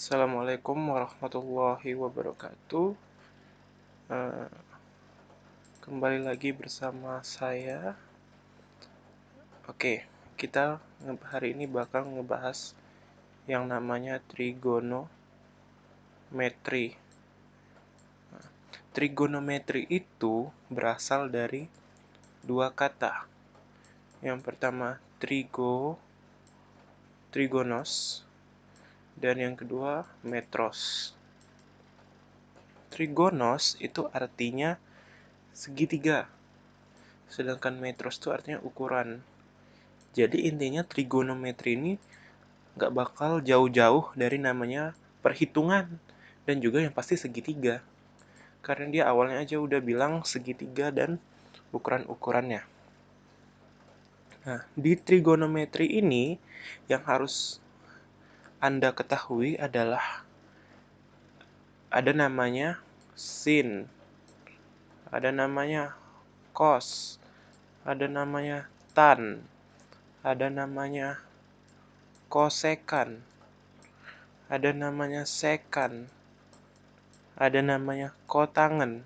Assalamualaikum warahmatullahi wabarakatuh. Eh, Kembali lagi bersama saya. Oke, kita hari ini bakal ngebahas yang namanya trigonometri. Trigonometri itu berasal dari dua kata. Yang pertama trigonos, dan yang kedua metros. Trigonos itu artinya segitiga, sedangkan metros itu artinya ukuran. Jadi intinya trigonometri ini nggak bakal jauh-jauh dari namanya perhitungan dan juga yang pasti segitiga. Karena dia awalnya aja udah bilang segitiga dan ukuran-ukurannya. Nah, di trigonometri ini yang harus Anda ketahui adalah ada namanya sin, ada namanya cos, ada namanya tan, ada namanya kosekan, ada namanya sekan, ada namanya kotangen.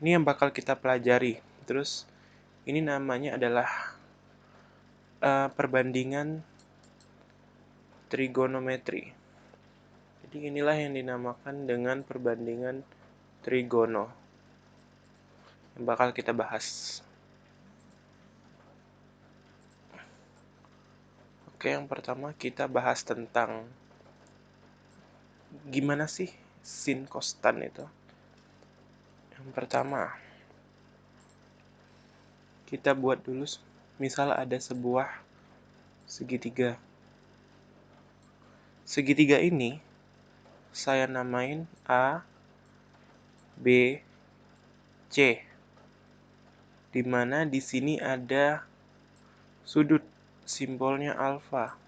Ini yang bakal kita pelajari. Terus ini namanya adalah perbandingan trigonometri. Jadi inilah yang dinamakan dengan perbandingan trigono yang bakal kita bahas. Oke, yang pertama kita bahas tentang gimana sih sin cos tan itu. Yang pertama, kita buat dulu misal ada sebuah segitiga. Segitiga ini saya namain A, B, C. Di mana di sini ada sudut, simbolnya alfa.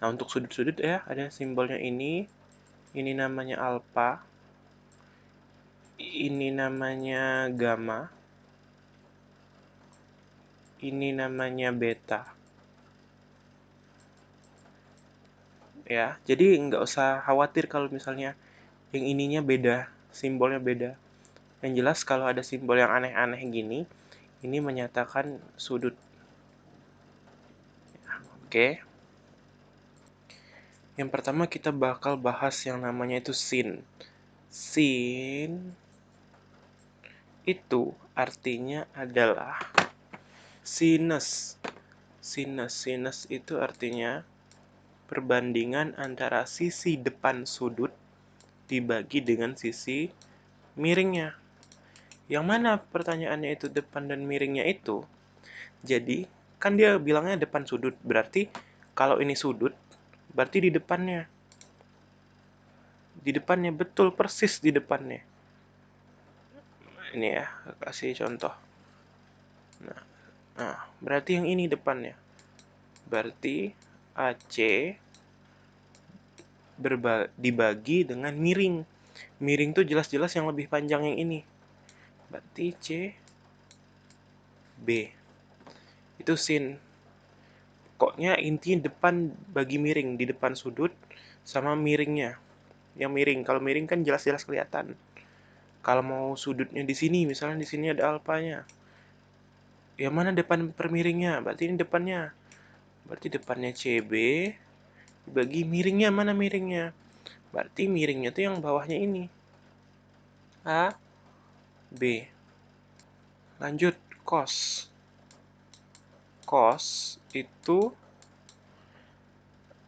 Nah, untuk sudut-sudut ya, ada simbolnya ini namanya alfa, ini namanya gamma, ini namanya beta. Ya, jadi nggak usah khawatir kalau misalnya yang ininya beda, simbolnya beda. Yang jelas kalau ada simbol yang aneh-aneh gini, ini menyatakan sudut. Oke. Yang pertama kita bakal bahas yang namanya itu sin. Sin itu artinya adalah sinus. Sinus itu artinya perbandingan antara sisi depan sudut dibagi dengan sisi miringnya. Yang mana pertanyaannya itu depan dan miringnya itu? Jadi, kan dia bilangnya depan sudut. Berarti kalau ini sudut, berarti di depannya. Di depannya, betul persis di depannya. Ini ya, kasih contoh. Nah, berarti yang ini depannya. Berarti AC dibagi dengan miring. Miring tuh jelas-jelas yang lebih panjang yang ini. Berarti C B. Itu sin. Pokoknya intinya depan bagi miring, di depan sudut sama miringnya. Yang miring, kalau miring kan jelas-jelas kelihatan. Kalau mau sudutnya di sini, misalnya di sini ada alfanya. Yang mana depan permiringnya? Berarti ini depannya. Berarti depannya CB dibagi miringnya, mana miringnya? Berarti miringnya tuh yang bawahnya ini. A B. Lanjut cos. Cos itu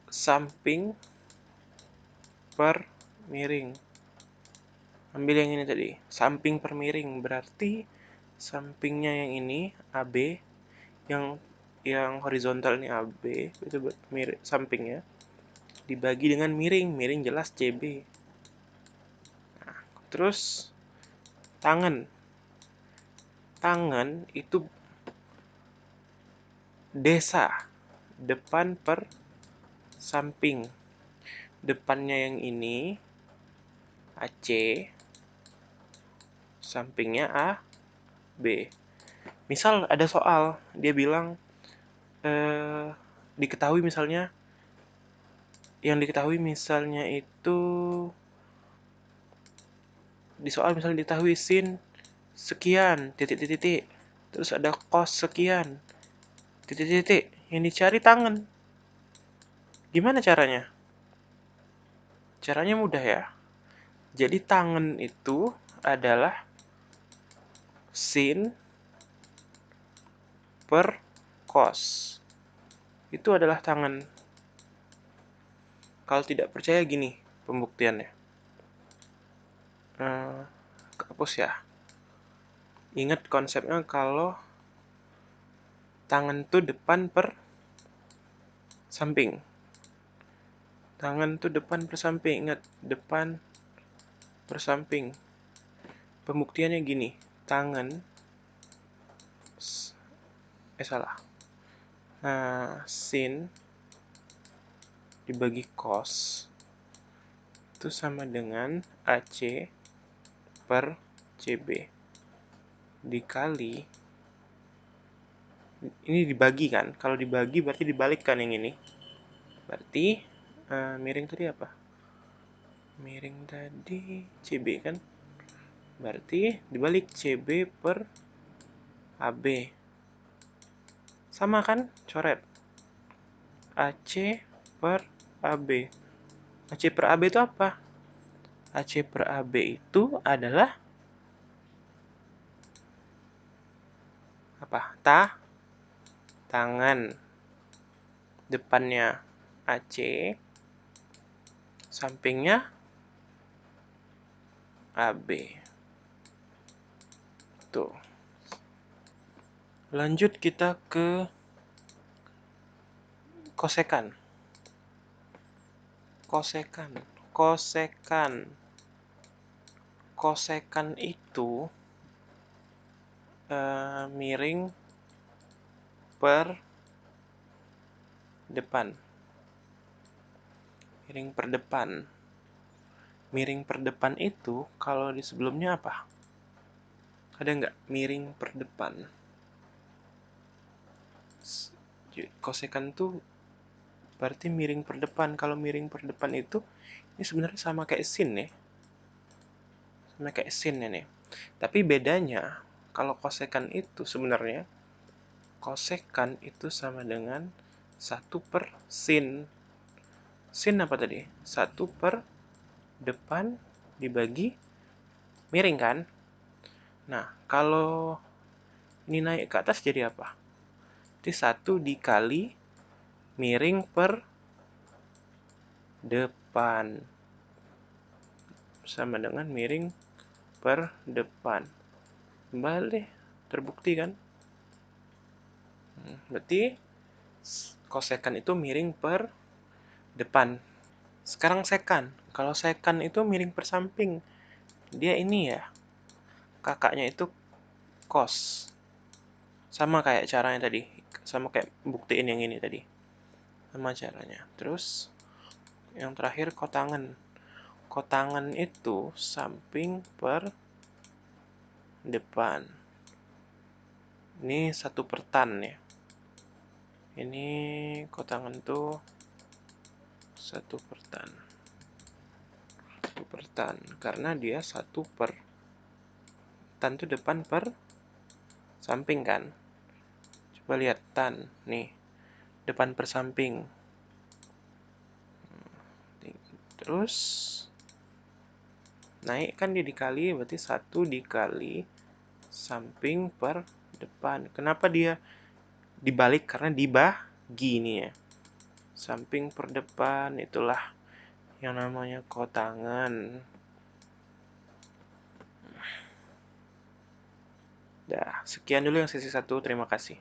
samping per miring. Ambil yang ini tadi, samping per miring. Berarti sampingnya yang ini AB, yang horizontal ini AB, itu sampingnya dibagi dengan miring. Miring jelas CB. Nah, terus tangan. Tangan itu desa, depan per samping. Depannya yang ini AC, sampingnya AB. Misal ada soal, dia bilang diketahui misalnya yang diketahui misalnya itu di soal misalnya diketahui sin sekian titik-titik, terus ada cos sekian titik-titik, yang dicari tangen. Gimana caranya? Caranya mudah ya. Jadi tangen itu adalah sin per cos. Itu adalah tangen. Kalau tidak percaya gini pembuktiannya. Hapus ya. Ingat konsepnya kalau tangan tuh depan per samping. Tangan tuh depan per samping. Ingat, depan per samping. Pembuktiannya gini. Tangan salah. Sin dibagi cos itu sama dengan AC per CB dikali, ini dibagi kan, kalau dibagi berarti dibalikkan yang ini, berarti miring tadi apa? Miring tadi CB kan, berarti dibalik CB per AB, sama kan, coret AC per AB. AC per AB itu apa? AC per AB itu adalah apa? Tangan depannya AC, sampingnya AB. Tuh. Lanjut kita ke kosekan. Kosekan itu miring per depan. Miring per depan itu kalau di sebelumnya apa? Ada nggak miring per depan? Kosekan itu berarti miring per depan. Kalau miring per depan itu ini sebenarnya sama kayak sin ya. Sama kayak sin ini. Tapi bedanya kalau kosekan itu sebenarnya kosekan itu sama dengan 1 per sin. Sin apa tadi? 1 per depan dibagi miring kan? Nah, kalau ini naik ke atas jadi apa? Jadi 1 dikali miring per depan sama dengan miring per depan. Kembali, terbukti kan? Berarti kosekan itu miring per depan. Sekarang sekan. Kalau sekan itu miring per samping. Dia ini ya, kakaknya itu cos. Sama kayak caranya tadi. Sama kayak buktiin yang ini tadi. Sama caranya. Terus yang terakhir kotangan. Kotangan itu samping per depan. Ini 1 per tan ya. Ini kotangan tuh 1 per tan. 1 per tan. Karena dia 1 per tan itu depan per samping kan. Coba lihat tan. Nih. Depan per samping. Terus naik kan dia dikali, berarti 1 dikali samping per depan. Kenapa dia dibalik? Karena dibagi nih ya. Samping per depan, itulah yang namanya kotangan. Dah, sekian dulu yang sesi 1. Terima kasih.